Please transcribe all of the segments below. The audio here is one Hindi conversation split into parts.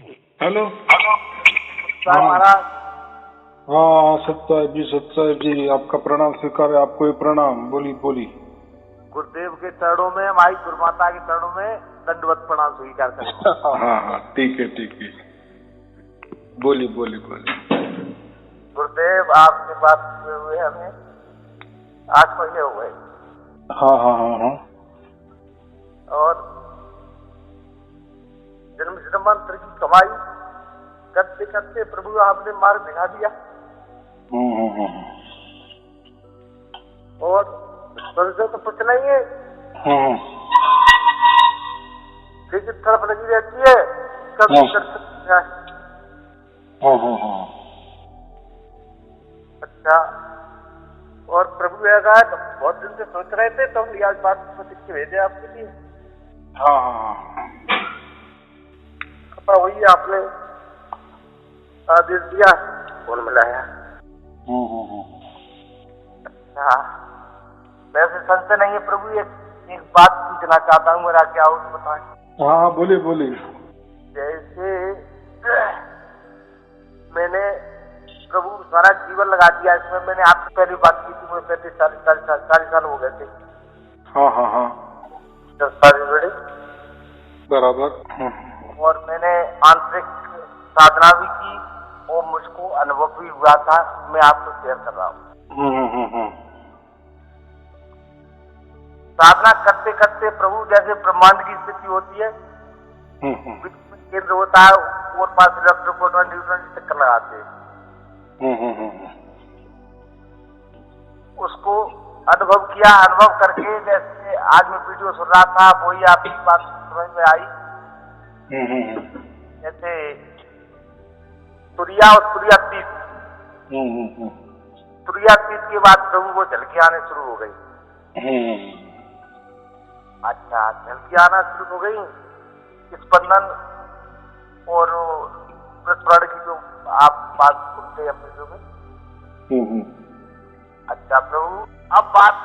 हेलो। महाराज। हाँ सत्साहेब जी आपका प्रणाम स्वीकार है। आपको भी प्रणाम। बोली बोली। गुरुदेव के चरणों में, माई गुरुमाता के चरणों में दंडवत प्रणाम स्वीकार करें। हाँ ठीक है। बोली बोली बोली। गुरुदेव आपसे बात किए हुए हमें 8 महीने हो गए। हाँ। और जन्म जन्मांतर की कमाई करते करते प्रभु आपने मार्ग दिखा दिया। और संशय तो कुछ नहीं है, लेकिन तरफ लगी रहती है कभी कर सकते हैं। अच्छा। और प्रभु ऐसा बहुत दिन से सोच रहे थे तो हम आज बात के भेजे आपके लिए। हाँ। वही आपने आदेश दिया, फोन मिलाया। अच्छा, वैसे संशय नहीं है प्रभु, एक बात पूछना चाहता हूँ, मेरा क्या हो तो बताएं। हाँ बोली। जैसे मैंने प्रभु सारा जीवन लगा दिया इसमें। मैंने आपसे पहली बात की थी, मुझे 35-40 साल हो गए थे। हाँ 10 साल बड़े बराबर। और मैंने आंतरिक साधना भी की और मुझको अनुभव भी हुआ था, मैं आपको शेयर कर रहा हूँ। साधना करते करते प्रभु जैसे ब्रह्मांड की स्थिति होती है, केंद्र होता है और पास इलेक्ट्रोप्रोटॉन न्यूट्रॉन चक्कर लगाते हैं। उसको अनुभव किया। अनुभव करके जैसे आज मैं वीडियो सुन रहा था, वही आपकी बात समझ में आई। जैसे तुरिया और तुरियातीत, तुरियातीत के बाद प्रभु वो झलकी आने शुरू हो गई। अच्छा, झलकी आना शुरू हो गई। स्पंदन और प्रस्फुरण की जो आप बात सुनते हैं अपने जो में। अच्छा प्रभु, अब बात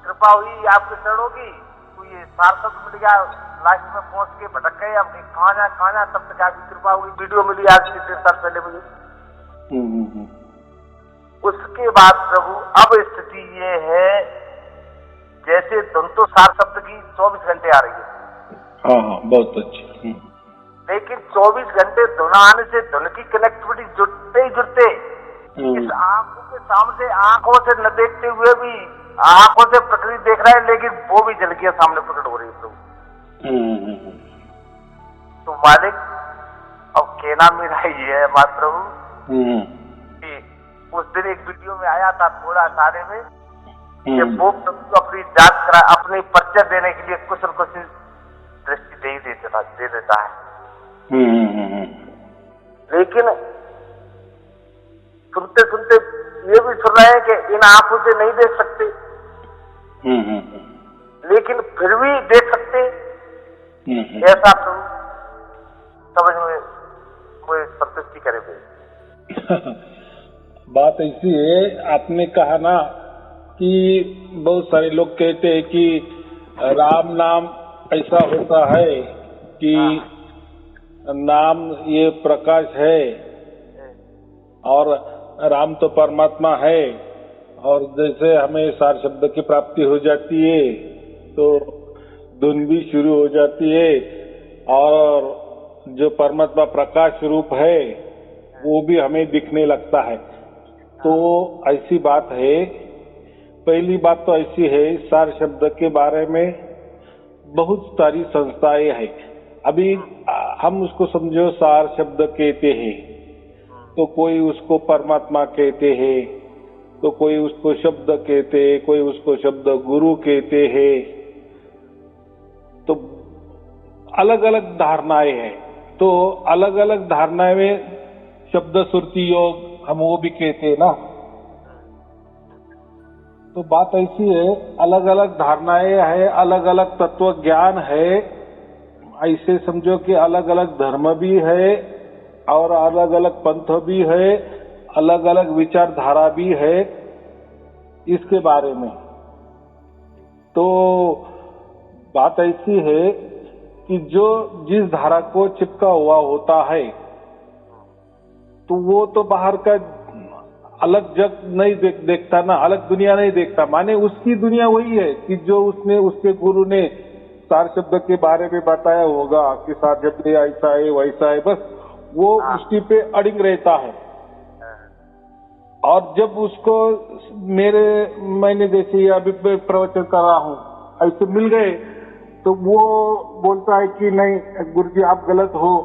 कृपा हुई आपके चरणों की, तो ये सार्थक मिल गया। लास्ट में पहुंच के भटक गए, अब कहाँ जा तब तक आपकी कृपा हुई। वीडियो मिली आज से 1.5 साल पहले मुझे। उसके बाद प्रभु अब स्थिति ये है जैसे धुन तो सार शब्द की 24 घंटे आ रही है। हाँ बहुत अच्छी। लेकिन 24 घंटे धुन आने से धुन की कनेक्टिविटी जुड़ते इस आंखों के सामने, आंखों से न देखते हुए भी आंखों से प्रकृति देख रहा है, लेकिन वो भी झलकियां सामने प्रकट हो रही है प्रभु। तो मालिक, अब कहना मेरा ये है मात्र प्रभु कि उस दिन एक वीडियो में आया था थोड़ा सारे में कि वो प्रभु अपनी जांच करा, अपने परिचय देने के लिए कुछ न कुछ दृष्टि दे देता है। लेकिन सुनते सुनते ये भी सुन रहे हैं कि इन आंखों से नहीं देख सकते, लेकिन फिर भी देख सकते। ऐसा प्रभु समझ में कोई संतुष्टि करे भाई। बात ऐसी है, आपने कहा ना कि बहुत सारे लोग कहते हैं कि राम नाम ऐसा होता है कि नाम ये प्रकाश है और राम तो परमात्मा है, और जैसे हमें सार शब्द की प्राप्ति हो जाती है तो धुन भी शुरू हो जाती है, और जो परमात्मा प्रकाश रूप है वो भी हमें दिखने लगता है। तो ऐसी बात है। पहली बात तो ऐसी है, सार शब्द के बारे में बहुत सारी संस्थाएं हैं। अभी हम उसको समझो सार शब्द कहते हैं, तो कोई उसको परमात्मा कहते हैं, तो कोई उसको शब्द कहते हैं, कोई उसको शब्द गुरु कहते हैं। तो अलग अलग धारणाएं हैं। तो अलग अलग धारणाएं में शब्द सुरती योग हम वो भी कहते हैं ना। तो बात ऐसी है, अलग अलग धारणाएं है, अलग अलग तत्व ज्ञान है। ऐसे समझो कि अलग अलग धर्म भी है और अलग अलग पंथ भी है, अलग अलग विचारधारा भी है इसके बारे में। तो बात ऐसी है कि जो जिस धारा को चिपका हुआ होता है तो वो तो बाहर का अलग जग नहीं देखता ना, अलग दुनिया नहीं देखता। माने उसकी दुनिया वही है कि जो उसने उसके गुरु ने सार शब्द के बारे में बताया होगा कि सार शब्द ऐसा है वैसा है, बस वो उसी पे अड़िग रहता है। और जब उसको मैंने जैसे अभी प्रवचन कर रहा हूँ ऐसे मिल गए तो वो बोलता है कि नहीं गुरुजी आप गलत हो,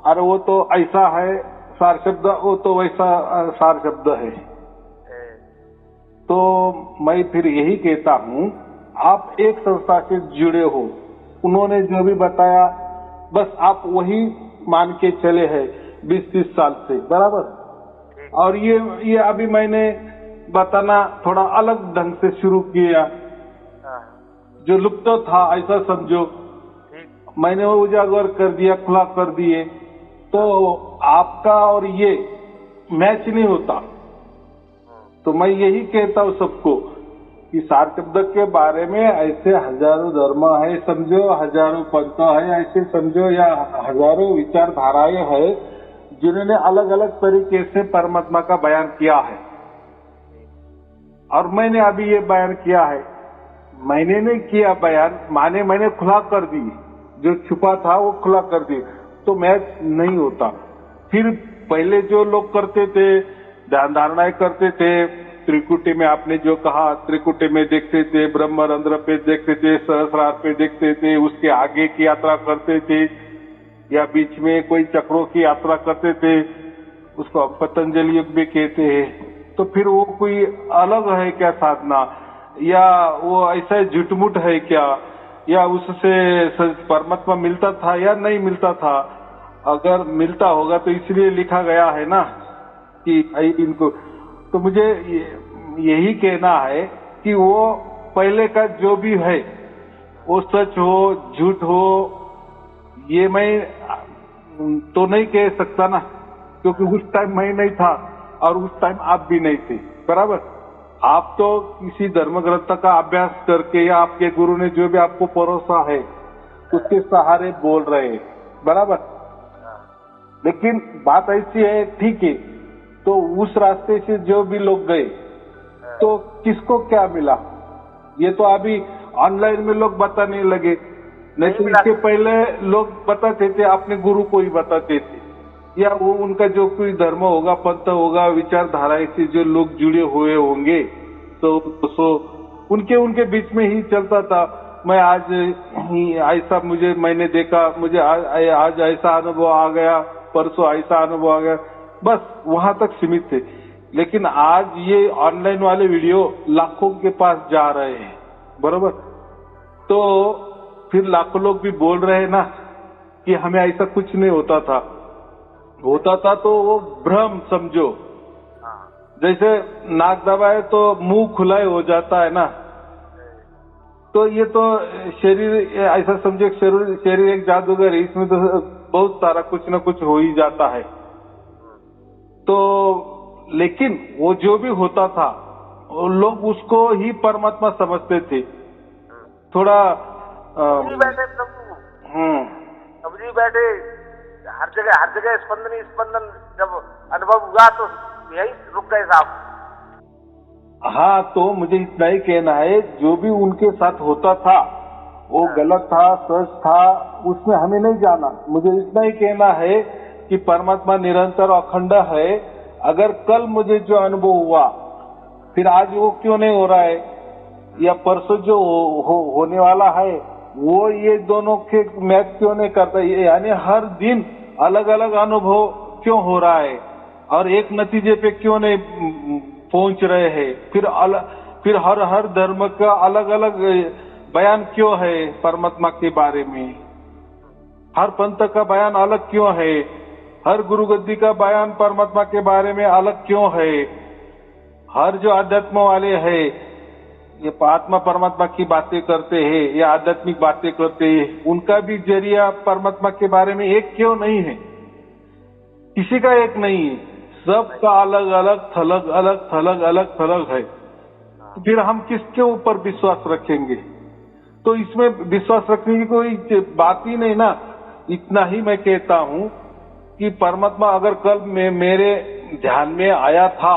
अरे वो तो ऐसा है सार शब्द, वो तो वैसा सार शब्द है। तो मैं फिर यही कहता हूँ आप एक संस्था से जुड़े हो, उन्होंने जो भी बताया बस आप वही मान के चले हैं 20-30 साल से, बराबर। और ये अभी मैंने बताना थोड़ा अलग ढंग से शुरू किया, जो लुप्त था ऐसा समझो, मैंने वो उजागर कर दिया, खुला कर दिए, तो आपका और ये मैच नहीं होता। तो मैं यही कहता हूँ सबको कि सार शब्द के बारे में ऐसे हजारों धर्म है समझो, हजारों पंथ है ऐसे समझो, या हजारों विचारधाराएं है जिन्होंने अलग अलग तरीके से परमात्मा का बयान किया है। और मैंने अभी ये बयान किया है, मैंने नहीं किया बयान, माने मैंने खुला कर दी, जो छुपा था वो खुला कर दी, तो मैच नहीं होता। फिर पहले जो लोग करते थे, ध्यान धारणाएं करते थे, त्रिकुटी में आपने जो कहा, त्रिकुटी में देखते थे, ब्रह्मरंध्र पे देखते थे, सहस्रार पे देखते थे, उसके आगे की यात्रा करते थे, या बीच में कोई चक्रों की यात्रा करते थे, उसको पतंजलि युग भी कहते हैं। तो फिर वो कोई अलग है क्या साधना, या वो ऐसा झुटमुट है क्या, या उससे परमात्मा मिलता था या नहीं मिलता था? अगर मिलता होगा तो इसलिए लिखा गया है ना कि इनको। तो मुझे यही कहना है कि वो पहले का जो भी है वो सच हो झूठ हो, ये मैं तो नहीं कह सकता ना, क्योंकि उस टाइम मैं नहीं था और उस टाइम आप भी नहीं थे, बराबर। आप तो किसी धर्म ग्रंथ का अभ्यास करके या आपके गुरु ने जो भी आपको परोसा है उसके सहारे बोल रहे हैं, बराबर। लेकिन बात ऐसी है, ठीक है, तो उस रास्ते से जो भी लोग गए तो किसको क्या मिला, ये तो अभी ऑनलाइन में लोग बताने लगे, नहीं तो इसके पहले लोग बताते थे, अपने गुरु को ही बताते थे, या वो उनका जो कोई धर्म होगा, पंथ होगा, विचारधारा से जो लोग जुड़े हुए होंगे तो उनके बीच में ही चलता था। मैं आज ऐसा मैंने देखा, मुझे आज ऐसा अनुभव आ गया, परसों ऐसा अनुभव आ गया, बस वहां तक सीमित थे। लेकिन आज ये ऑनलाइन वाले वीडियो लाखों के पास जा रहे हैं, बरोबर। तो फिर लाखों लोग भी बोल रहे हैं ना कि हमें ऐसा कुछ नहीं होता था तो वो भ्रम समझो। जैसे नाक दबाए तो मुंह खुला हो जाता है ना, तो ये तो शरीर ऐसा समझो, शरीर एक जादूगर है, इसमें तो बहुत सारा कुछ न कुछ हो ही जाता है। तो लेकिन वो जो भी होता था वो लोग उसको ही परमात्मा समझते थे। थोड़ा बैठे प्रभु, समझी बैठे, हर जगह स्पंदन जब अनुभव हुआ तो यही रुक गए साहब। हाँ, तो मुझे इतना ही कहना है, जो भी उनके साथ होता था वो गलत था, सच था, उसमें हमें नहीं जाना। मुझे इतना ही कहना है कि परमात्मा निरंतर अखंड है। अगर कल मुझे जो अनुभव हुआ फिर आज वो क्यों नहीं हो रहा है, या परसों जो होने वाला है वो ये दोनों के मैच क्यों नहीं करता, यानी हर दिन अलग अलग अनुभव क्यों हो रहा है और एक नतीजे पे क्यों नहीं पहुंच रहे हैं। फिर हर धर्म का अलग अलग बयान क्यों है परमात्मा के बारे में, हर पंथ का बयान अलग क्यों है, हर गुरु गद्दी का बयान परमात्मा के बारे में अलग क्यों है। हर जो अध्यात्म वाले हैं ये आत्मा परमात्मा की बातें करते हैं या आध्यात्मिक बातें करते हैं, उनका भी जरिया परमात्मा के बारे में एक क्यों नहीं है, किसी का एक नहीं है, सबका अलग अलग थलग है। तो फिर हम किसके ऊपर विश्वास रखेंगे? तो इसमें विश्वास रखने की कोई बात ही नहीं ना। इतना ही मैं कहता हूँ कि परमात्मा अगर कल मेरे ध्यान में आया था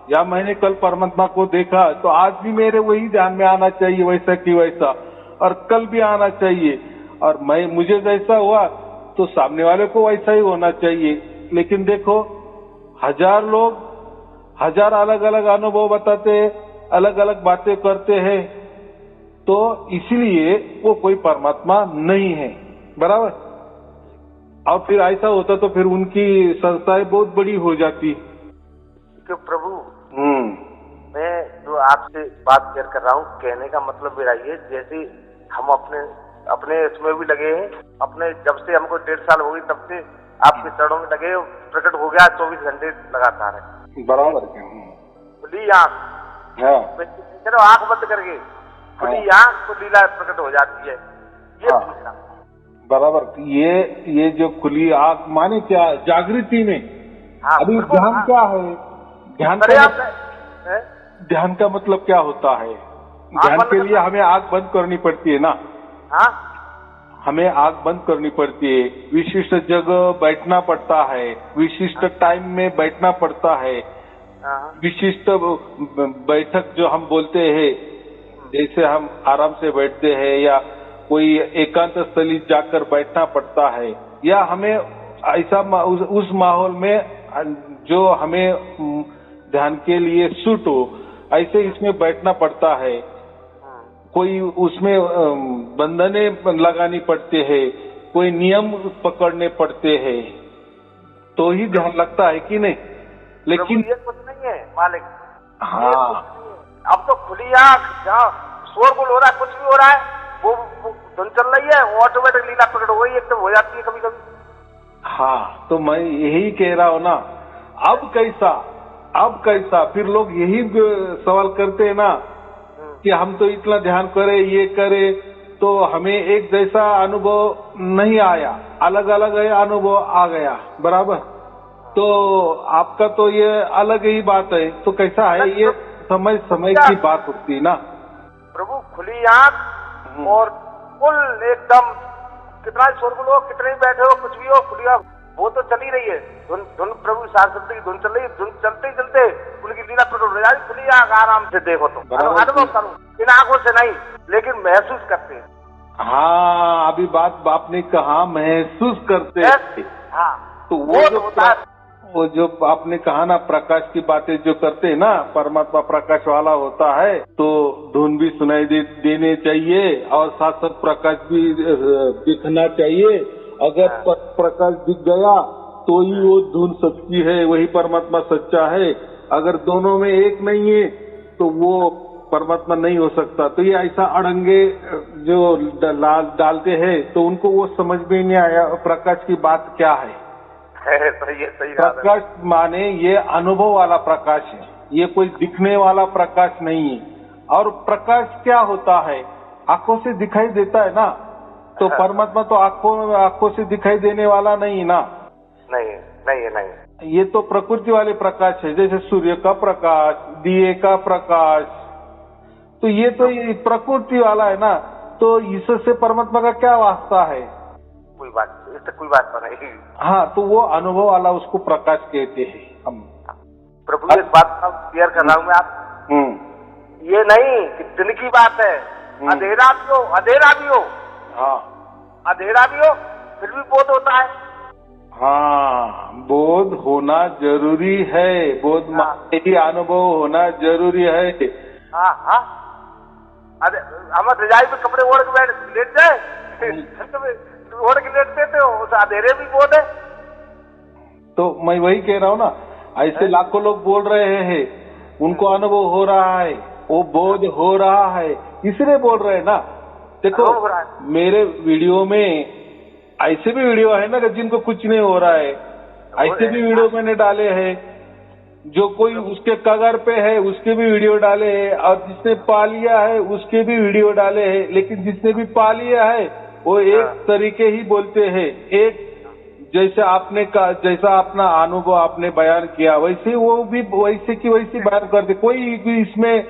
या मैंने कल परमात्मा को देखा तो आज भी मेरे वही ध्यान में आना चाहिए, वैसा कि वैसा, और कल भी आना चाहिए। और मुझे जैसा हुआ तो सामने वाले को वैसा ही होना चाहिए। लेकिन देखो, 1000 लोग 1000 अलग अलग अनुभव बताते हैं, अलग अलग बातें करते हैं, तो इसलिए वो कोई परमात्मा नहीं है, बराबर। और फिर ऐसा होता तो फिर उनकी संस्थाएं बहुत बड़ी हो जाती। क्यों प्रभु, मैं जो आपसे बात शेयर कर रहा हूँ, कहने का मतलब मेरा ये, जैसे हम अपने इसमें भी लगे हैं, अपने जब से हमको 1.5 साल हो गई तब से आपके चरणों में लगे, प्रकट हो गया 24 घंटे लगातार है, बराबर। खुली आँख, चलो आँख बंद करके खुली आँख तो लीला प्रकट हो जाती है, ये पूछना बराबर। ये जो खुली आँख माने क्या, जागृति में। अभी ध्यान क्या है? ध्यान का मतलब क्या होता है? ध्यान के लिए हमें आँख बंद करनी पड़ती है ना। हमें आँख बंद करनी पड़ती है, विशिष्ट जगह बैठना पड़ता है, विशिष्ट टाइम में बैठना पड़ता है, विशिष्ट बैठक जो हम बोलते हैं, जैसे हम आराम से बैठते हैं या कोई एकांत स्थली जाकर बैठना पड़ता है, या हमें ऐसा उस माहौल में जो हमें ध्यान के लिए सूट हो, ऐसे इसमें बैठना पड़ता है। कोई उसमें बंधने लगानी पड़ते हैं, कोई नियम पकड़ने पड़ते हैं, तो ही ध्यान लगता है कि नहीं। लेकिन ये कुछ नहीं है मालिक। हाँ, अब तो खुली आँख, जहाँ शोरगुल हो रहा है, कुछ भी हो रहा है, वो धुन चल रही है, ऑटोमेटिक लीला प्रकट हो गई, एकदम हो जाती है कभी कभी। हाँ, तो मैं यही कह रहा हूँ ना। अब कैसा फिर लोग यही सवाल करते हैं ना कि हम तो इतना ध्यान करें, ये करें, तो हमें एक जैसा अनुभव नहीं आया, अलग अलग अनुभव आ गया, बराबर। तो आपका तो ये अलग ही बात है, तो कैसा है, ये समय की बात होती है ना प्रभु। खुली आँख और फुल एकदम, कितना शोरगुल हो, कितने भी बैठे हो, कुछ भी हो, खुली आँख, वो तो चल ही रही है धुन प्रभु शास्त्री की धुन चल रही है, धुन चलते चलते उनकी लीला प्रकट हो जाती। खुली आँख आराम से देखो, तो अनुभव करो, इन आँखों से नहीं लेकिन महसूस करते हैं। हाँ, अभी बात आपने कहा महसूस करते हैं। हाँ, तो वो जो आपने कहा ना, प्रकाश की बातें जो करते हैं ना, परमात्मा प्रकाश वाला होता है, तो धुन भी सुनाई देने चाहिए और साथ साथ प्रकाश भी दिखना चाहिए। अगर प्रकाश दिख गया तो ही वो धुन सच्ची है, वही परमात्मा सच्चा है। अगर दोनों में एक नहीं है तो वो परमात्मा नहीं हो सकता। तो ये ऐसा अड़ंगे जो डालते हैं, तो उनको वो समझ में नहीं आया प्रकाश की बात क्या है। सही प्रकाश माने ये अनुभव वाला प्रकाश है, ये कोई दिखने वाला प्रकाश नहीं है। और प्रकाश क्या होता है? आंखों से दिखाई देता है ना, तो परमात्मा तो आंखों से दिखाई देने वाला नहीं ना। नहीं। ये तो प्रकृति वाले प्रकाश है, जैसे सूर्य का प्रकाश, दिए का प्रकाश, तो ये तो प्रकृति वाला है ना। तो इससे परमात्मा का क्या वास्ता है? कोई बात तो नहीं। हाँ, तो वो अनुभव वाला उसको प्रकाश कहते हैं हम। प्रभु एक बात क्लियर कर रहा हूँ मैं आप, ये नहीं कि दिन की बात है, अंधेरा भी हो, हाँ, अंधेरा भी हो, फिर भी बोध होता है। हाँ, बोध होना जरूरी है, बोध ही अनुभव होना जरूरी है। हाँ, अरे हम रजाई में कपड़े ओढ़ के लेट जाए, ओढ़ के लेटते थे, उस अंधेरे भी बोध है। तो मैं वही कह रहा हूँ ना, ऐसे लाखों लोग बोल रहे हैं, उनको अनुभव हो रहा है, वो बोध हो रहा है, इसलिए बोल रहे हैं ना। देखो, मेरे वीडियो में ऐसे भी वीडियो है ना जिनको कुछ नहीं हो रहा है, ऐसे भी वीडियो मैंने डाले हैं। जो कोई उसके कगार पे है उसके भी वीडियो डाले हैं, और जिसने पा लिया है उसके भी वीडियो डाले हैं। लेकिन जिसने भी पा लिया है वो एक तरीके ही बोलते हैं, एक जैसा अपना अनुभव आपने बयान किया, वैसे वो भी वैसे की वैसी बयान करते। कोई भी इसमें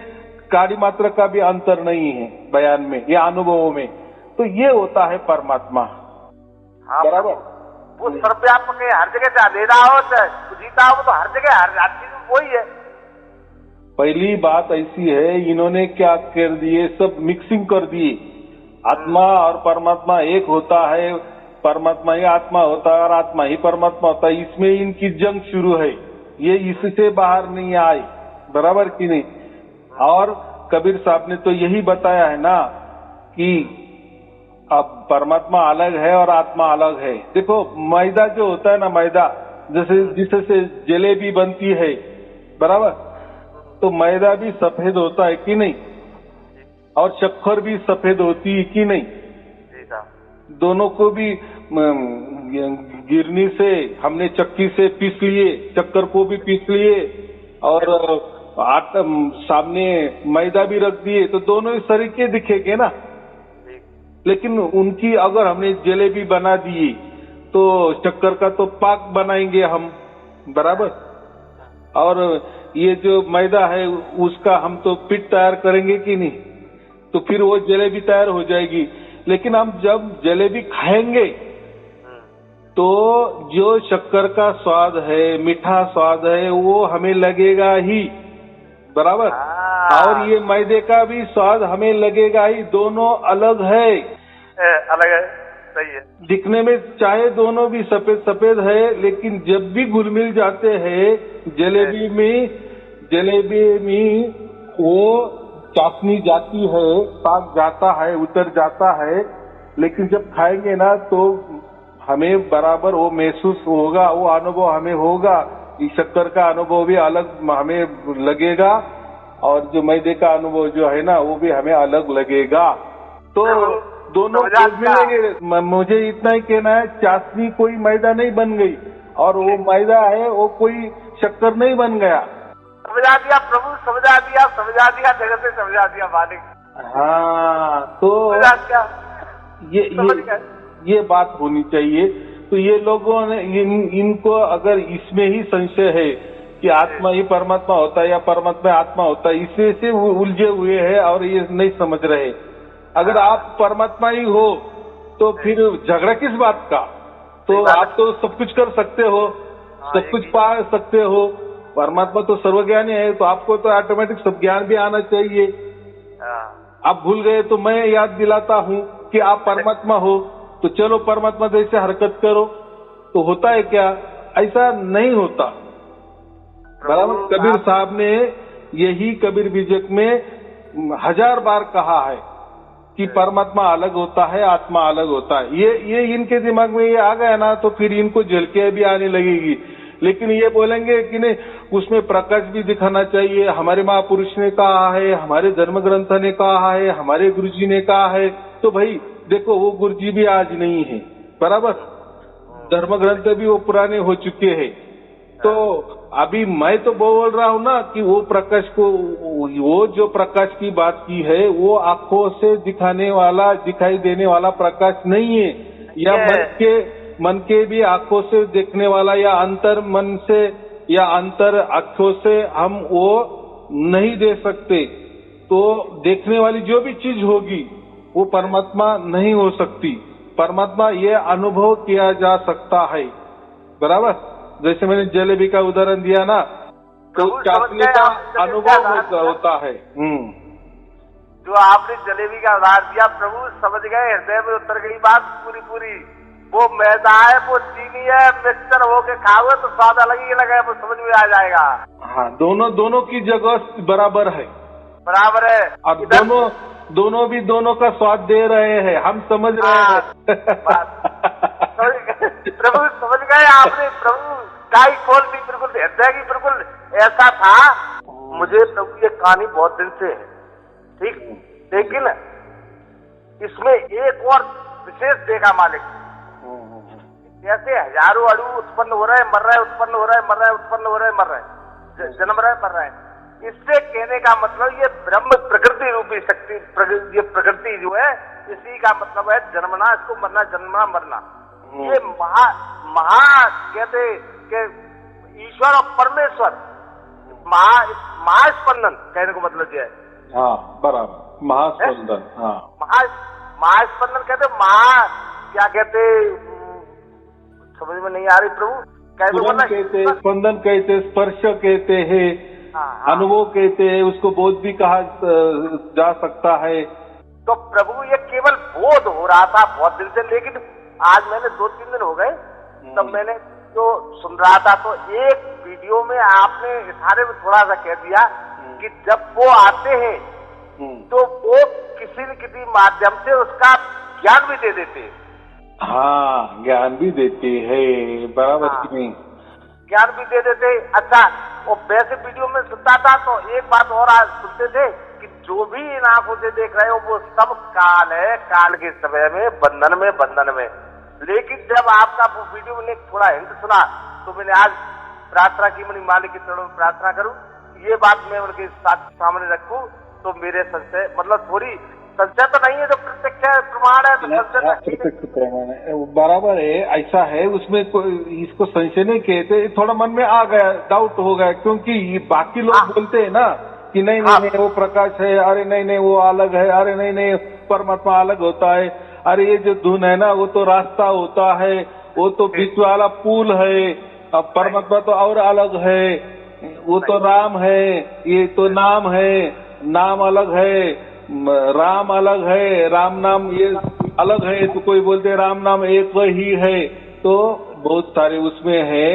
काड़ी मात्रा का भी अंतर नहीं है बयान में या अनुभवों में। तो ये होता है परमात्मा। हाँ, बराबर। वो सर्वव्यापक है, हर जगह चाहे अंधेरा हो चाहे जीता हो, तो हर जगह हर चीज वही है। पहली बात ऐसी है, इन्होंने क्या कर दिए, सब मिक्सिंग कर दिए। आत्मा और परमात्मा एक होता है, परमात्मा ही आत्मा होता है और आत्मा ही परमात्मा होता है। इसमें इनकी जंग शुरू है, ये इससे बाहर नहीं आए। बराबर कि नहीं? और कबीर साहब ने तो यही बताया है ना कि अब परमात्मा अलग है और आत्मा अलग है। देखो मैदा जो होता है ना, मैदा जैसे जिससे जलेबी बनती है, बराबर, तो मैदा भी सफेद होता है कि नहीं, और शक्कर भी सफेद होती है कि नहीं। दोनों को भी गिरनी से हमने चक्की से पीस लिए, शक्कर को भी पीस लिए और आटा सामने मैदा भी रख दिए, तो दोनों इस तरीके दिखेंगे ना। लेकिन उनकी अगर हमने जलेबी बना दी तो शक्कर का तो पाक बनाएंगे हम, बराबर, और ये जो मैदा है उसका हम तो पिट तैयार करेंगे कि नहीं, तो फिर वो जलेबी तैयार हो जाएगी। लेकिन हम जब जलेबी खाएंगे तो जो शक्कर का स्वाद है, मीठा स्वाद है, वो हमें लगेगा ही, बराबर, और ये मैदे का भी स्वाद हमें लगेगा ही। दोनों अलग है, अलग है, सही है। दिखने में चाहे दोनों भी सफेद सफेद है, लेकिन जब भी घुल मिल जाते हैं जलेबी में वो चाशनी जाती है, पाक जाता है, उतर जाता है। लेकिन जब खाएंगे ना तो हमें बराबर वो महसूस होगा, वो अनुभव हमें होगा। इस शक्कर का अनुभव भी अलग हमें लगेगा और जो मैदे का अनुभव जो है ना वो भी हमें अलग लगेगा। तो दोनों मिलेंगे। मुझे इतना ही कहना है, चाशनी कोई मैदा नहीं बन गई और वो मैदा है वो कोई शक्कर नहीं बन गया। समझा दिया प्रभु, समझा दिया जगत से, समझा दिया मालिक। हाँ, तो ये बात होनी चाहिए। तो ये लोगों ने इनको अगर इसमें ही संशय है कि आत्मा ही परमात्मा होता है या परमात्मा आत्मा होता है, इससे से उलझे हुए हैं और ये नहीं समझ रहे। अगर आप परमात्मा ही हो तो फिर झगड़ा किस बात का? तो आप तो सब कुछ कर सकते हो, सब कुछ पा सकते हो। परमात्मा तो सर्वज्ञानी है, तो आपको तो ऑटोमेटिक सब ज्ञान भी आना चाहिए। आप भूल गए तो मैं याद दिलाता हूँ कि आप परमात्मा हो, तो चलो परमात्मा जैसे हरकत करो। तो होता है क्या? ऐसा नहीं होता, बराबर। कबीर साहब ने यही कबीर बीजक में 1000 बार कहा है कि परमात्मा अलग होता है, आत्मा अलग होता है। ये इनके दिमाग में ये आ गया ना, तो फिर इनको झलकियां भी आने लगेगी। लेकिन ये बोलेंगे कि नहीं, उसमें प्रकाश भी दिखाना चाहिए। हमारे महापुरुष ने कहा है, हमारे धर्म ग्रंथ ने कहा है, हमारे गुरुजी ने कहा है। तो भाई देखो, वो गुरुजी भी आज नहीं है, बराबर, धर्म ग्रंथ भी वो पुराने हो चुके हैं। तो अभी मैं तो बोल रहा हूँ ना कि वो प्रकाश को, वो जो प्रकाश की बात की है वो आंखों से दिखाई देने वाला प्रकाश नहीं है, या मन के भी आंखों से देखने वाला, या अंतर मन से या अंतर आंखों से हम वो नहीं दे सकते। तो देखने वाली जो भी चीज होगी वो परमात्मा नहीं हो सकती। परमात्मा ये अनुभव किया जा सकता है, बराबर। जैसे मैंने जलेबी का उदाहरण दिया ना, तो चाशनी का अनुभव होता है। जो आपने जलेबी का उदाहरण दिया प्रभु, समझ गए, हृदय में उतर गई बात पूरी। वो मैदा है, वो चीनी है, मिक्सचर होके खाओगे तो स्वाद अलग ही लगे, वो समझ में आ जाएगा। हाँ, दोनों की जगह बराबर है, और दोनों भी दोनों का स्वाद दे रहे हैं, हम समझ रहे हैं। प्रभु समझ गए आपने, प्रभु काई खोल दी, बिल्कुल हृदय की, बिल्कुल ऐसा था। मुझे प्रभु ये कहानी बहुत दिन से है, ठीक, लेकिन इसमें एक और विशेष देखा मालिक, जैसे हजारों अणु उत्पन्न हो रहे, मर रहे, उत्पन्न हो रहे, मर रहे, उत्पन्न हो रहे, मर रहे, जन्म रहे, मर रहे। इससे कहने का मतलब ये ब्रह्म प्रकृति रूपी शक्ति, ये प्रकृति जो है, इसी का मतलब है जन्मना, इसको मरना, जन्मना, मरना। ये महा कहते कि ईश्वर और परमेश्वर महास्पंदन, कहने को मतलब ये है, हाँ बराबर, महास्पंदन। हाँ महास्पंदन कहते, क्या कहते, समझ में नहीं आ रही प्रभु। स्फुरन कहते, स्पंदन कहते, स्पर्श कहते हैं, अनुभव कहते हैं, उसको बोध भी कहा जा सकता है। तो प्रभु ये केवल बोध हो रहा था बहुत दिन से, लेकिन आज मैंने 2-3 दिन हो गए तब मैंने जो सुन रहा था, तो एक वीडियो में आपने इशारे में थोड़ा सा कह दिया कि जब वो आते हैं तो वो किसी न किसी माध्यम से उसका ज्ञान भी दे देते हैं। हाँ, ज्ञान भी देते हैं, बराबर की नहीं, ज्ञान भी दे देते। अच्छा, वो वैसे वीडियो में सुनता था तो एक बात और आज सुनते थे कि जो भी इन आंखों से देख रहे हो वो सब काल है, काल के समय में बंधन में। लेकिन जब आपका वो वीडियो में थोड़ा हिंट सुना तो मैंने आज प्रार्थना की, मैंने मालिक के चरणों में प्रार्थना करूं, ये बात मैं उनके सामने रखूं तो मेरे संशय, मतलब थोड़ी संशय तो नहीं है, जो प्रत्यक्ष प्रमाण है तो संशय प्रत्यक्ष प्रमाण है, बराबर है। ऐसा है, उसमें इसको संशय नहीं कहते, थोड़ा मन में आ गया, डाउट हो गया, क्योंकि बाकी लोग बोलते हैं ना कि नहीं नहीं वो प्रकाश है, अरे नहीं नहीं वो अलग है, अरे नहीं नहीं परमात्मा अलग होता है, अरे ये जो धुन है ना वो तो रास्ता होता है, वो तो बीच वाला पुल है, अब परमात्मा तो और अलग है, वो तो राम है, ये तो नाम है, नाम अलग है, राम अलग है, राम नाम ये अलग है, तो कोई बोलते राम नाम एक ही है, तो बहुत सारे उसमें है।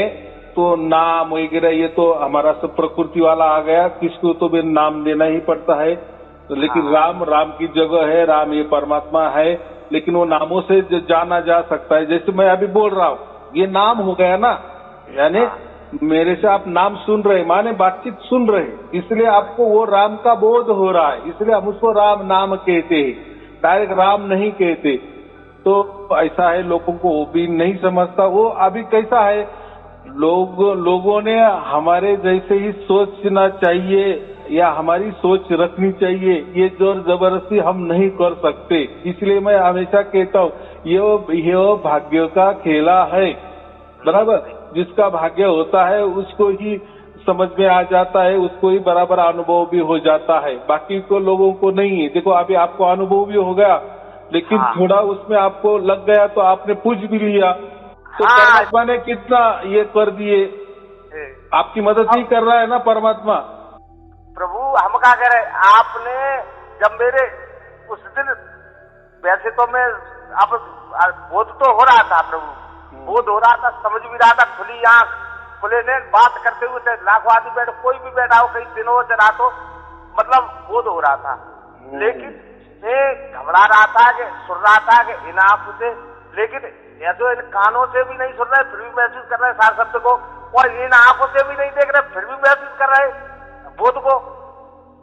तो नाम वगैरह ये तो हमारा सब प्रकृति वाला आ गया, किसको तो भी नाम देना ही पड़ता है, तो लेकिन राम की जगह है, राम ये परमात्मा है, लेकिन वो नामों से जाना जा सकता है। जैसे मैं अभी बोल रहा हूँ, ये नाम हो गया ना, यानी मेरे से आप नाम सुन रहे, माने बातचीत सुन रहे, इसलिए आपको वो राम का बोध हो रहा है, इसलिए हम उसको राम नाम कहते हैं, डायरेक्ट राम नहीं कहते। तो ऐसा है, लोगों को वो भी नहीं समझता। वो अभी कैसा है, लोगों ने हमारे जैसे ही सोचना चाहिए या हमारी सोच रखनी चाहिए, ये जोर जबरदस्ती हम नहीं कर सकते। इसलिए मैं हमेशा कहता हूँ ये भाग्य का खेला है, बराबर। जिसका भाग्य होता है उसको ही समझ में आ जाता है, उसको ही बराबर अनुभव भी हो जाता है, बाकी को लोगों को नहीं है। देखो अभी आपको अनुभव भी हो गया, लेकिन थोड़ा उसमें आपको लग गया तो आपने पूछ भी लिया, तो परमात्मा ने कितना ये कर दिए, आपकी मदद ही कर रहा है ना परमात्मा। प्रभु हम क्या कह रहे, आपने जब मेरे उस दिन, वैसे तो मैं अब बोध तो हो रहा था प्रभु, बोध हो रहा था, समझ भी रहा था, खुली आंख खुले ने बात करते हुए, चाहे लाखों आदमी बैठो, कोई भी बैठा हो, कहीं दिन हो चाहे रात हो, मतलब बोध हो रहा था। लेकिन मैं घबरा रहा था कि सुन रहा था कि इन आंखों से, लेकिन ऐसे इन कानों से भी नहीं सुन रहे फिर भी महसूस कर रहे सारे शब्द को, और इन आंखों से भी नहीं देख रहे फिर भी महसूस कर रहे बोध को।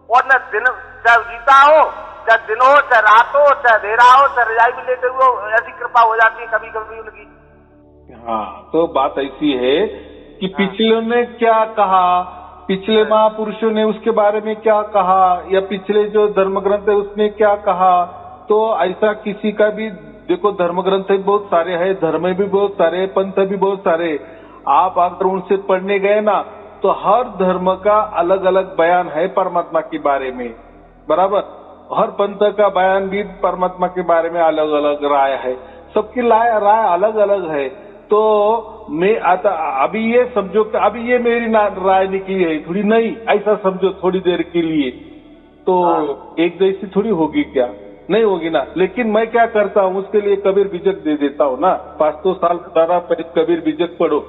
और न दिन चाहे जीता हो, चाहे दिन हो, चाहे रात हो, चाहे अंधेरा हो, चाहे रजाई भी लेटे हुए हो, ऐसी कृपा हो जाती है कभी कभी उनकी। हाँ, तो बात ऐसी है कि पिछले ने क्या कहा, पिछले महापुरुषों ने उसके बारे में क्या कहा, या पिछले जो धर्म ग्रंथ है उसने क्या कहा, तो ऐसा किसी का भी देखो, धर्म ग्रंथ भी बहुत सारे हैं, धर्म भी बहुत सारे, पंथ भी बहुत सारे, आप अगर उनसे पढ़ने गए ना तो हर धर्म का अलग अलग बयान है परमात्मा के बारे में, बराबर। हर पंथ का बयान भी परमात्मा के बारे में अलग अलग राय है, सबकी राय अलग अलग है। तो मैं अभी ये समझो कि अभी ये मेरी राय निकली है, थोड़ी नहीं, ऐसा समझो थोड़ी देर के लिए, तो एक जैसी थोड़ी होगी क्या, नहीं होगी ना। लेकिन मैं क्या करता हूँ, उसके लिए कबीर बीजक दे देता हूँ ना, 500 साल पुराना कबीर बीजक पढ़ो,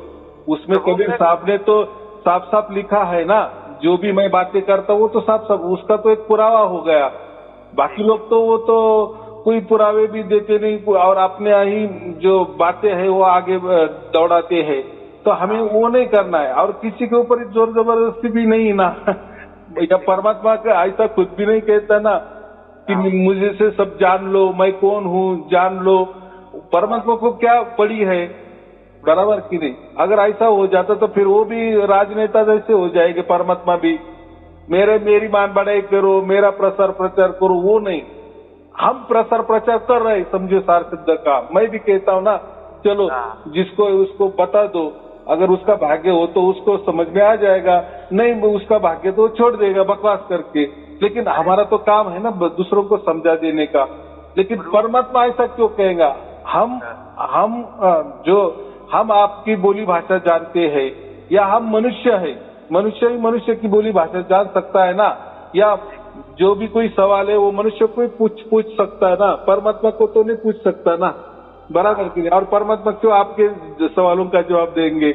उसमें कबीर साहब ने तो साफ साफ लिखा है ना, जो भी मैं बातें करता हूँ वो तो साफ साफ उसका तो एक पुरावा हो गया। बाकी लोग तो वो तो कोई पुरावे भी देते नहीं, और अपने ही जो बातें हैं वो आगे दौड़ाते हैं, तो हमें वो नहीं करना है। और किसी के ऊपर जोर जबरदस्ती भी नहीं ना या परमात्मा का ऐसा खुद भी नहीं कहता ना कि मुझे से सब जान लो, मैं कौन हूँ जान लो। परमात्मा को क्या पड़ी है, बराबर की नहीं। अगर ऐसा हो जाता तो फिर वो भी राजनेता जैसे हो जाएंगे, परमात्मा भी मेरी मान बढ़ाई करो, मेरा प्रसार प्रचार करो, वो नहीं। हम प्रसार प्रचार कर रहे, समझो सार सिद्ध का। मैं भी कहता हूँ ना, चलो जिसको उसको बता दो, अगर उसका भाग्य हो तो उसको समझ में आ जाएगा, नहीं उसका भाग्य तो छोड़ देगा बकवास करके। लेकिन हमारा तो काम है ना दूसरों को समझा देने का। लेकिन परमात्मा ऐसा क्यों कहेगा? हम आपकी बोली भाषा जानते हैं, या हम मनुष्य है, मनुष्य ही मनुष्य की बोली भाषा जान सकता है ना, या जो भी कोई सवाल है वो मनुष्य को पूछ सकता है ना, परमात्मा को तो नहीं पूछ सकता ना, बराबर की नहीं? और परमात्मा क्यों आपके सवालों का जवाब देंगे?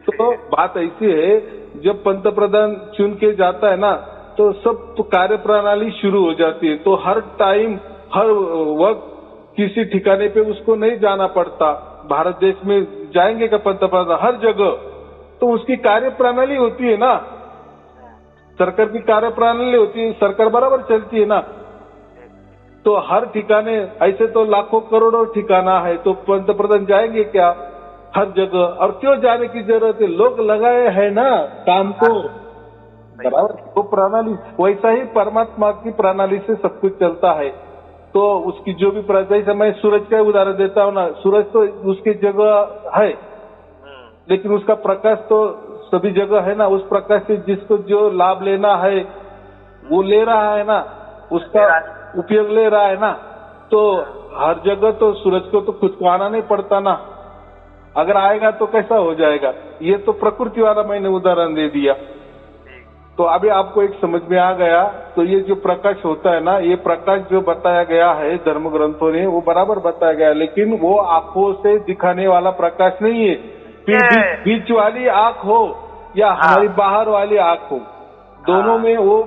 तो बात ऐसी है, जब पंतप्रधान चुन के जाता है ना, तो सब तो कार्य प्रणाली शुरू हो जाती है। तो हर टाइम हर वक्त किसी ठिकाने पे उसको नहीं जाना पड़ता। भारत देश में जाएंगे का पंतप्रधान हर जगह, तो उसकी कार्य प्रणाली होती है ना, सरकार की कार्य प्रणाली होती है, सरकार बराबर चलती है ना। तो हर ठिकाने ऐसे तो लाखों करोड़ों ठिकाना है, तो पंतप्रधान जाएंगे क्या हर जगह? और क्यों जाने की जरूरत है? लोग लगाए हैं ना काम को, बराबर। तो प्रणाली वैसा ही परमात्मा की प्रणाली से सब कुछ चलता है। तो उसकी जो भी जैसे मैं सूरज का उदाहरण देता हूँ ना, सूरज तो उसकी जगह है, लेकिन उसका प्रकाश तो सभी जगह है ना। उस प्रकाश से जिसको जो लाभ लेना है वो ले रहा है ना, उसका उपयोग ले रहा है ना। तो हर जगह तो सूरज को तो खुद को आना नहीं पड़ता ना, अगर आएगा तो कैसा हो जाएगा? ये तो प्रकृति वाला मैंने उदाहरण दे दिया। तो अभी आपको एक समझ में आ गया। तो ये जो प्रकाश होता है ना, ये प्रकाश जो बताया गया है धर्म ग्रंथों ने, वो बराबर बताया गया, लेकिन वो आंखों से दिखाने वाला प्रकाश नहीं है। फिर बीच वाली आंख हो या हमारी बाहर वाली आंख हो, दोनों में वो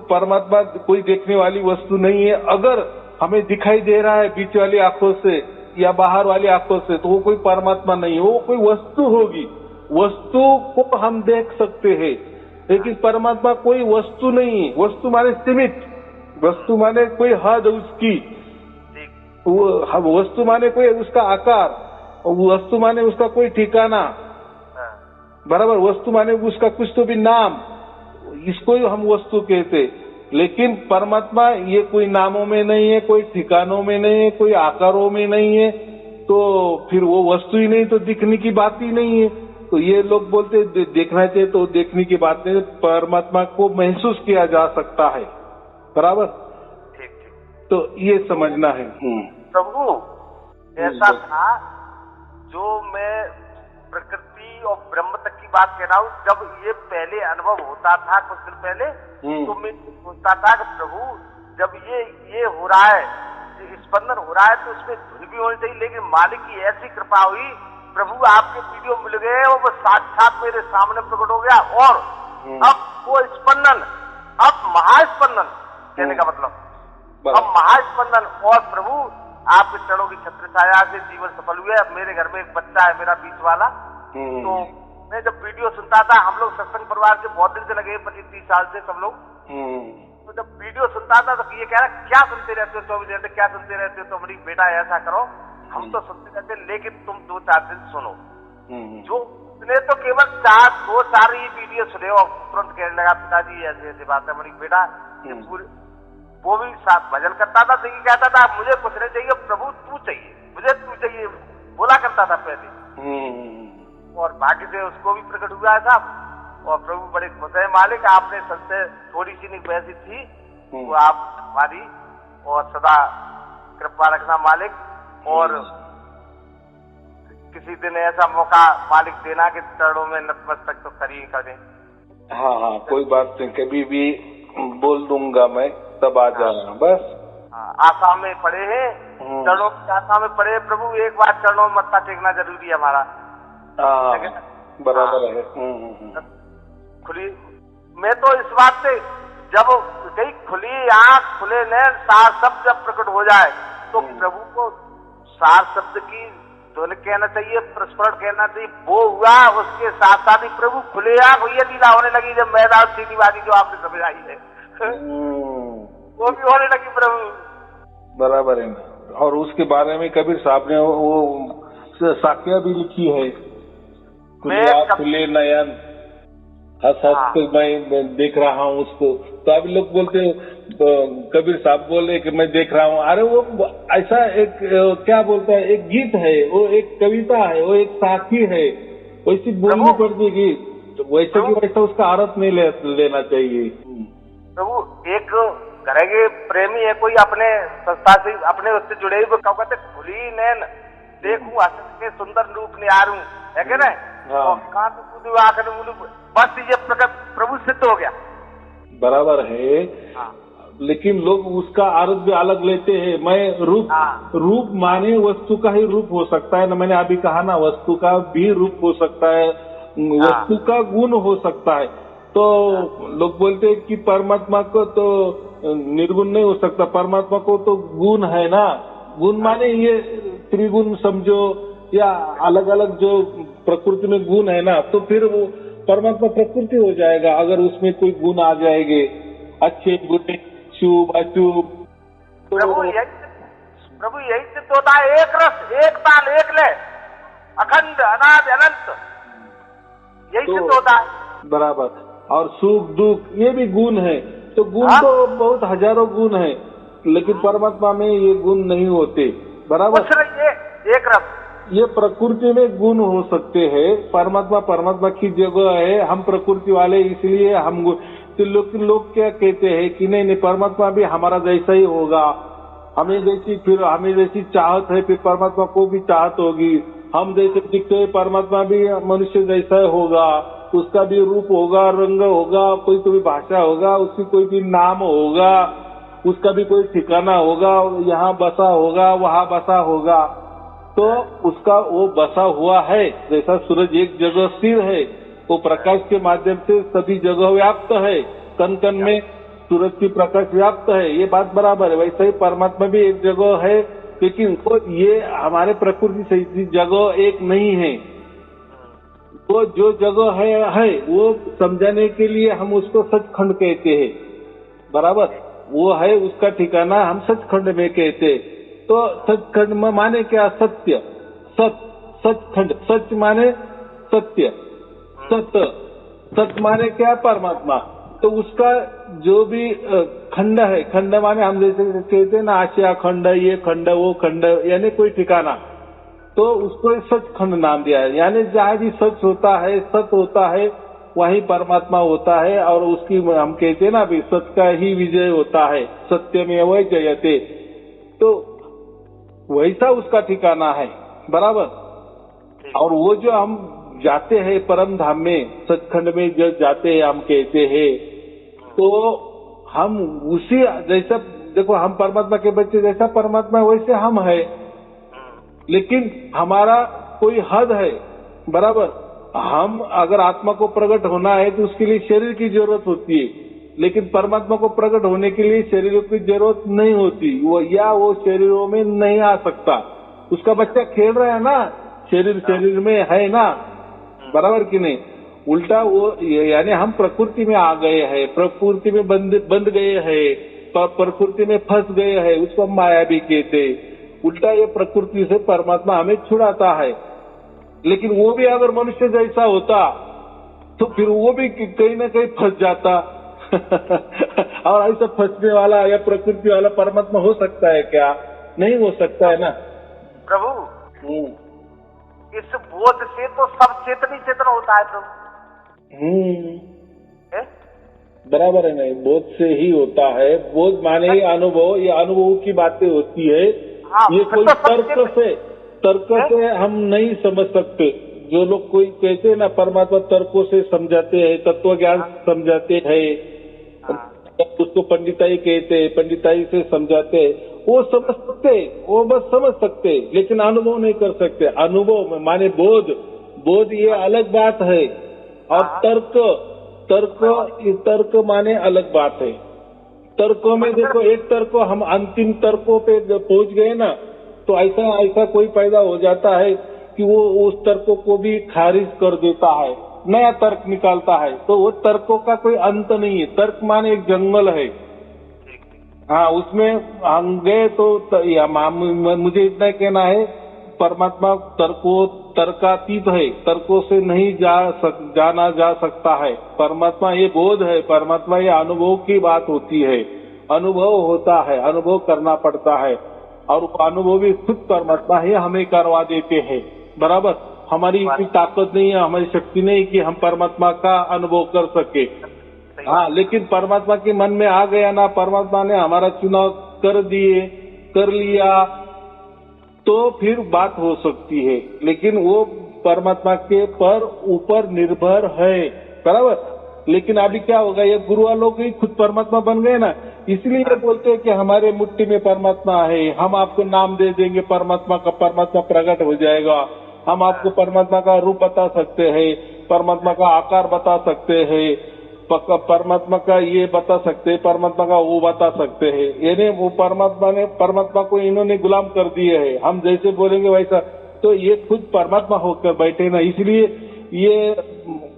परमात्मा कोई देखने वाली वस्तु नहीं है। अगर हमें दिखाई दे रहा है बीच वाली आंखों से या बाहर वाली आंखों से, तो वो कोई परमात्मा नहीं है, वो कोई वस्तु होगी। वस्तु को हम देख सकते हैं, लेकिन परमात्मा कोई वस्तु नहीं है। वस्तु माने सीमित, वस्तु माने कोई हद उसकी, वस्तु माने कोई उसका आकार, वस्तु माने उसका कोई ठिकाना, बराबर। वस्तु माने उसका कुछ तो भी नाम, इसको ही हम वस्तु कहते। लेकिन परमात्मा ये कोई नामों में नहीं है, कोई ठिकानों में नहीं है, कोई आकारों में नहीं है, तो फिर वो वस्तु ही नहीं, तो दिखने की बात ही नहीं है। तो ये लोग बोलते देखना चाहिए, तो देखने की बात नहीं, परमात्मा को महसूस किया जा सकता है, बराबर। ठीक। तो ये समझना है। प्रभु ऐसा था, जो मैं प्रकृति और ब्रह्म तक की बात कह रहा हूँ, जब ये पहले अनुभव होता था कुछ दिन पहले, तो मैं सोचता था कि प्रभु जब ये हो रहा है, स्पंदन हो रहा है, तो उसमें धुन भी होनी चाहिए। लेकिन मालिक की ऐसी कृपा हुई, प्रभु आपके वीडियो मिल गए और वो साक्षात मेरे सामने प्रकट हो गया। और अब वो स्पंदन, अब महास्पंदन कहने का मतलब, अब महास्पंदन। और प्रभु आपके चरणों की छत्र छाया से जीवन सफल हुए। अब मेरे घर में एक बच्चा है मेरा बीच वाला, तो मैं जब वीडियो सुनता था, हम लोग सत्संग परिवार से बहुत दिन से लगे, 25-30 साल से सब लोग, तो जब वीडियो सुनता था तो ये कह रहा क्या सुनते रहते हो 24 घंटे, क्या सुनते रहते हो? तो हमारी बेटा ऐसा करो, हम तो सुनते रहते, लेकिन तुम 2-4 दिन सुनो। जो उसने तो केवल 2-4 ही वीडियो सुने और तुरंत कहने लगा पिताजी ऐसी ऐसी बात है। हमारी बेटा पूरी वो भी साथ भजन करता था, तो ये कहता था मुझे कुछ नहीं चाहिए प्रभु, तू चाहिए, मुझे तू चाहिए, बोला करता था पहले। और भाग्य से उसको भी प्रकट हुआ था। और प्रभु बड़े खुश है मालिक, आपने सबसे थोड़ी सी नहीं पैसी थी, वो आप हमारी और सदा कृपा रखना मालिक। और किसी दिन ऐसा मौका मालिक देना कि चरणों में नतमस्तक तो करें। हाँ, कोई बात नहीं, कभी भी बोल दूंगा मैं, तब आ जाना बस। आशा में पड़े हैं, चरणों की आशा में पड़े प्रभु, एक बार चरणों में मत्था टेकना जरूरी है हमारा। बराबर है। खुली मैं तो इस बात से, जब कहीं खुली आंख खुले नैन सार शब्द जब प्रकट हो जाए, तो प्रभु को सार शब्द की धुन कहना चाहिए, प्रस्फुरण कहना चाहिए। वो हुआ, उसके साथ साथ ही प्रभु खुले आंख ये लीला होने लगी, जब मैदान सीधी बाजी जो आपने समझाई है वो भी होने लगी प्रभु, बराबर है। और उसके बारे में कबीर साहब ने वो साक्या भी लिखी है, खुले नयन हंस के मैं देख रहा हूँ उसको। तो अभी लोग बोलते कबीर साहब बोले कि मैं देख रहा हूँ, अरे वो ऐसा एक क्या बोलता है, एक गीत है, वो एक कविता है, वो एक साखी है, वैसी बोलनी पड़ती है। तो वैसे की वैसा उसका अर्थ नहीं लेना चाहिए प्रभु। एक घर के प्रेमी है कोई अपने संस्था से अपने उससे जुड़े हुए कहते खुली नैन देखूं हंस के सुंदर रूप निहारूं है क्या ना आकर बस ये प्रभु सिद्ध हो गया। बराबर है। हाँ। लेकिन लोग उसका अर्थ भी अलग लेते हैं। मैं रूप माने वस्तु का ही रूप हो सकता है ना, मैंने अभी कहा ना, वस्तु का भी रूप हो सकता है, वस्तु का गुण हो सकता है। तो लोग बोलते हैं कि परमात्मा को तो निर्गुण नहीं हो सकता, परमात्मा को तो गुण है ना। गुण माने ये त्रिगुण समझो या अलग अलग जो प्रकृति में गुण है ना, तो फिर वो परमात्मा प्रकृति हो जाएगा अगर उसमें कोई गुण आ जाएंगे, अच्छे बुरे शुभ अशुभ। तो प्रभु यही सिद्ध होता है, एक रस एक ताल एक लय अखंड अनाद अनंत, यही सिद्ध होता है। बराबर। और सुख दुख ये भी गुण है। तो गुण तो बहुत हजारों गुण है, लेकिन परमात्मा में ये गुण नहीं होते। बराबर। ये एक रस ये प्रकृति में गुण हो सकते हैं। परमात्मा की जगह है, हम प्रकृति वाले इसलिए हम तो लोग क्या कहते हैं कि नहीं परमात्मा भी हमारा जैसा ही होगा, हमें जैसी चाहत है फिर परमात्मा को भी चाहत होगी, हम जैसे दिखते हैं परमात्मा भी मनुष्य जैसा होगा, उसका भी रूप होगा, रंग होगा, कोई भाषा होगा, उसकी कोई भी नाम होगा, उसका भी कोई ठिकाना होगा, यहाँ बसा होगा वहाँ बसा होगा। तो उसका वो बसा हुआ है, जैसा सूरज एक जगह स्थिर है, वो प्रकाश के माध्यम से सभी जगह व्याप्त है, कण कण में सूरज की प्रकाश व्याप्त है, ये बात बराबर है। वैसे ही परमात्मा भी एक जगह है, लेकिन वो ये हमारे प्रकृति से जगह एक नहीं है। वो जो जगह है वो समझाने के लिए हम उसको सचखंड कहते हैं। बराबर। वो है उसका ठिकाना हम सचखंड में कहते हैं। तो सचखंड में माने क्या? सत्य। सचखंड, सच माने सत्य, सत माने क्या? परमात्मा। तो उसका जो भी खंड है, खंड माने हम जैसे कहते हैं ना आशिया खंड, ये खंड वो खंड, यानी कोई ठिकाना, तो उसको सचखंड नाम दिया है। यानी जहाँ भी सच होता है, सत होता है, वहीं परमात्मा होता है। और उसकी हम कहते हैं ना भी सत्य का ही विजय होता है, सत्यमेव जयते। तो वैसा उसका ठिकाना है। बराबर। और वो जो हम जाते हैं परम धाम में, सचखंड में जो जाते हैं हम कहते हैं, तो हम उसी जैसा, देखो हम परमात्मा के बच्चे, जैसा परमात्मा वैसे हम है, लेकिन हमारा कोई हद है। बराबर। हम अगर आत्मा को प्रकट होना है तो उसके लिए शरीर की जरूरत होती है, लेकिन परमात्मा को प्रकट होने के लिए शरीरों की जरूरत नहीं होती। वो शरीरों में नहीं आ सकता। उसका बच्चा खेल रहा है ना, शरीर में है ना। बराबर कि नहीं? उल्टा वो यानी हम प्रकृति में आ गए हैं, प्रकृति में बंध गए हैं, प्रकृति में फंस गए हैं, उसको माया भी कहते। उल्टा ये प्रकृति से परमात्मा हमें छुड़ाता है। लेकिन वो भी अगर मनुष्य जैसा होता तो फिर वो भी कहीं ना कहीं फंस जाता। और ऐसा फंसने वाला या प्रकृति वाला परमात्मा हो सकता है क्या? नहीं हो सकता है ना प्रभु। इस बोध से तो सब चेतन ही चेतन होता है प्रभु। बराबर है। नहीं, बोध से ही होता है। बोध माने ही अनुभव, ये अनुभव की बातें होती है। ये कोई तर्क से हम नहीं समझ सकते। जो लोग कोई कहते हैं ना परमात्मा तर्कों से समझाते हैं, तत्व ज्ञान समझाते हैं, उसको पंडिताई कहते हैं, पंडिताई से समझाते हैं, वो समझ सकते, वो बस समझ सकते, लेकिन अनुभव नहीं कर सकते। अनुभव माने बोध ये अलग बात है। और तर्क माने अलग बात है। तर्कों में देखो, एक तर्क हम अंतिम तर्कों पे पहुंच गए ना, तो ऐसा कोई पैदा हो जाता है कि वो उस तर्कों को भी खारिज कर देता है, नया तर्क निकालता है। तो वो तर्कों का कोई अंत नहीं है। तर्क माने एक जंगल है। हाँ, उसमें हम गए तो मुझे इतना कहना है, परमात्मा तर्कातीत है, तर्कों से नहीं जाना जा सकता है। परमात्मा ये बोध है, परमात्मा ये अनुभव की बात होती है। अनुभव होता है, अनुभव करना पड़ता है, और अनुभव भी खुद परमात्मा ही हमें करवा देते हैं। बराबर। हमारी इतनी ताकत नहीं है, हमारी शक्ति नहीं कि हम परमात्मा का अनुभव कर सके। हाँ, लेकिन परमात्मा के मन में आ गया ना, परमात्मा ने हमारा चुनाव कर लिया, तो फिर बात हो सकती है। लेकिन वो परमात्मा के पर ऊपर निर्भर है, बराबर। लेकिन अभी क्या होगा, ये गुरु वालों ही खुद परमात्मा बन गए ना, इसलिए बोलते हैं कि हमारे मुट्ठी में परमात्मा है, हम आपको नाम दे देंगे परमात्मा का, परमात्मा प्रकट हो जाएगा, हम आपको परमात्मा का रूप बता सकते हैं, परमात्मा का आकार बता सकते हैं, परमात्मा का ये बता सकते हैं, परमात्मा का वो बता सकते हैं। यानी वो परमात्मा को इन्होंने गुलाम कर दिए है, हम जैसे बोलेंगे वैसा। तो ये खुद परमात्मा होकर बैठे ना, इसलिए ये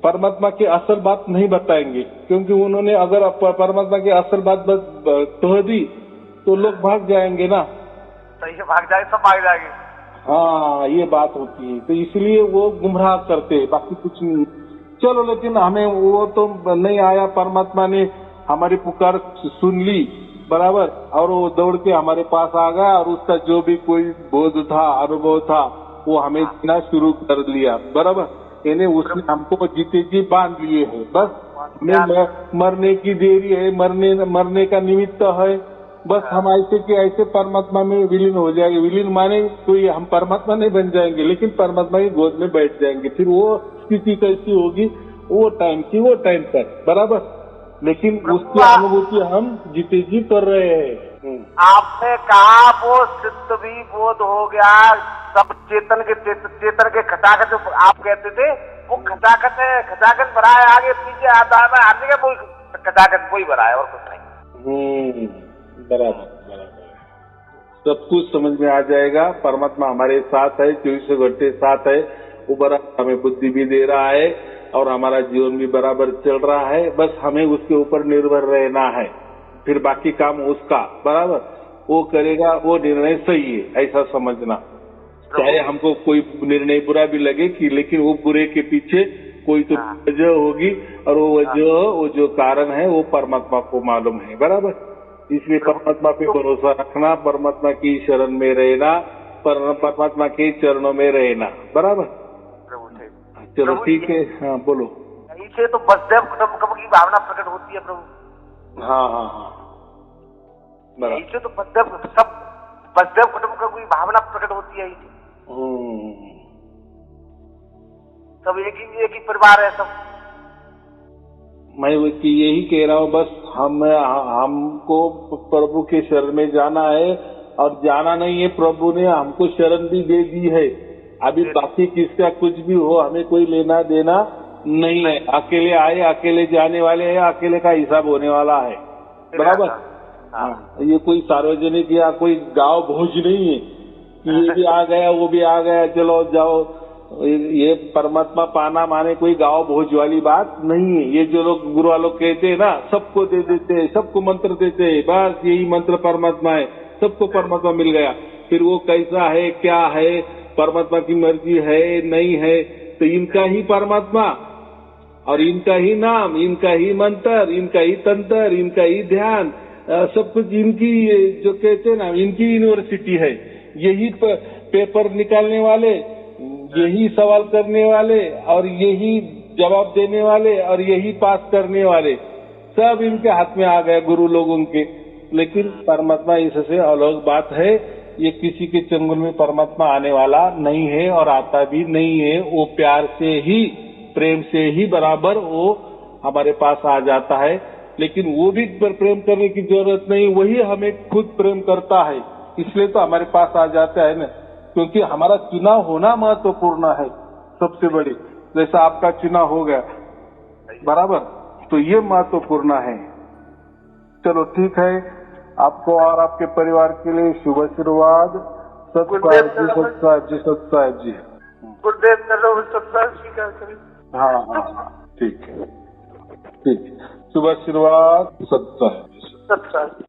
परमात्मा की असल बात नहीं बताएंगे, क्योंकि उन्होंने अगर परमात्मा की असल बात कह दी तो लोग भाग जाएंगे ना। सही है, भाग जाए, सब भाग जाएंगे। हाँ, ये बात होती है, तो इसलिए वो गुमराह करते हैं, बाकी कुछ नहीं। चलो, लेकिन हमें वो तो नहीं आया, परमात्मा ने हमारी पुकार सुन ली, बराबर, और वो दौड़ के हमारे पास आ गया, और उसका जो भी कोई बोध था, अनुभव था, वो हमें देना शुरू कर लिया, बराबर। यानी उसने हमको जीते जी बांध लिए है, बस हमें मरने की देरी है, मरने का निमित्त है, बस हम ऐसे के ऐसे परमात्मा में विलीन हो जाएंगे। विलीन माने कोई हम परमात्मा नहीं बन जाएंगे, लेकिन परमात्मा की गोद में बैठ जाएंगे। फिर वो स्थिति कैसी होगी, वो टाइम पर, बराबर। लेकिन उसकी अनुभूति हम जीते जी कर रहे हैं। आपने कहा वो सिद्ध भी बोध हो गया, सब चेतन के खटाखट आप कहते थे, वो खटाखट है, खटाखट भरा है, आगे पीछे आता है, आने का कोई खटाखट वही भरा है और कुछ नहीं। बराबर। सब कुछ समझ में आ जाएगा। परमात्मा हमारे साथ है, 24 घंटे साथ है, वो बराबर हमें बुद्धि भी दे रहा है और हमारा जीवन भी बराबर चल रहा है। बस हमें उसके ऊपर निर्भर रहना है, फिर बाकी काम उसका, बराबर, वो करेगा, वो निर्णय सही है, ऐसा समझना। चाहे हमको कोई निर्णय बुरा भी लगे कि, लेकिन वो बुरे के पीछे कोई तो वजह होगी, और वो वजह, वो जो कारण है, वो परमात्मा को मालूम है, बराबर। इसलिए परमात्मा पे भरोसा रखना, परमात्मा की शरण में रहना, परमात्मा के चरणों में रहना, बराबर। चलो ठीक है, हाँ बोलो। इसे तो वसुदेव कुटुंबकम की भावना प्रकट होती है प्रभु। हाँ, बराबर। इसे तो वसुदेव कुटुंबकम की भावना प्रकट होती है। सब एक ही परिवार है सब। मैं यही कह रहा हूँ, बस हमको प्रभु के शरण में जाना है, और जाना नहीं है, प्रभु ने हमको शरण भी दे दी है। अभी बाकी किसका कुछ भी हो, हमें कोई लेना देना नहीं है। अकेले आए, अकेले जाने वाले हैं, अकेले का हिसाब होने वाला है, बराबर। हाँ, ये कोई सार्वजनिक या कोई गांव भोज नहीं है कि ये भी आ गया, वो भी आ गया, चलो जाओ। ये परमात्मा पाना माने कोई गांव भोज वाली बात नहीं है। ये जो लोग गुरु वालों कहते हैं ना, सबको दे देते हैं, सबको मंत्र देते हैं, बस यही मंत्र परमात्मा है, सबको परमात्मा मिल गया। फिर वो कैसा है, क्या है, परमात्मा की मर्जी है नहीं है, तो इनका ही परमात्मा और इनका ही नाम, इनका ही मंत्र, इनका ही तंत्र, इनका ही ध्यान, सब कुछ इनकी, जो कहते हैं ना, इनकी यूनिवर्सिटी है। यही पेपर निकालने वाले, यही सवाल करने वाले, और यही जवाब देने वाले, और यही पास करने वाले, सब इनके हाथ में आ गए, गुरु लोगों के। लेकिन परमात्मा इससे अलग बात है। ये किसी के चंगुल में परमात्मा आने वाला नहीं है, और आता भी नहीं है। वो प्यार से ही, प्रेम से ही बराबर वो हमारे पास आ जाता है। लेकिन वो भी प्रेम करने की जरूरत नहीं, वही हमें खुद प्रेम करता है, इसलिए तो हमारे पास आ जाता है ना। क्योंकि हमारा चुनाव होना महत्वपूर्ण है, सबसे बड़ी। जैसा आपका चुनाव हो गया, बराबर, तो ये महत्वपूर्ण है। चलो ठीक है, आपको और आपके परिवार के लिए शुभ आशीर्वाद। सत साहिब जी। हाँ, ठीक है, शुभ आशीर्वाद, सत साहिब।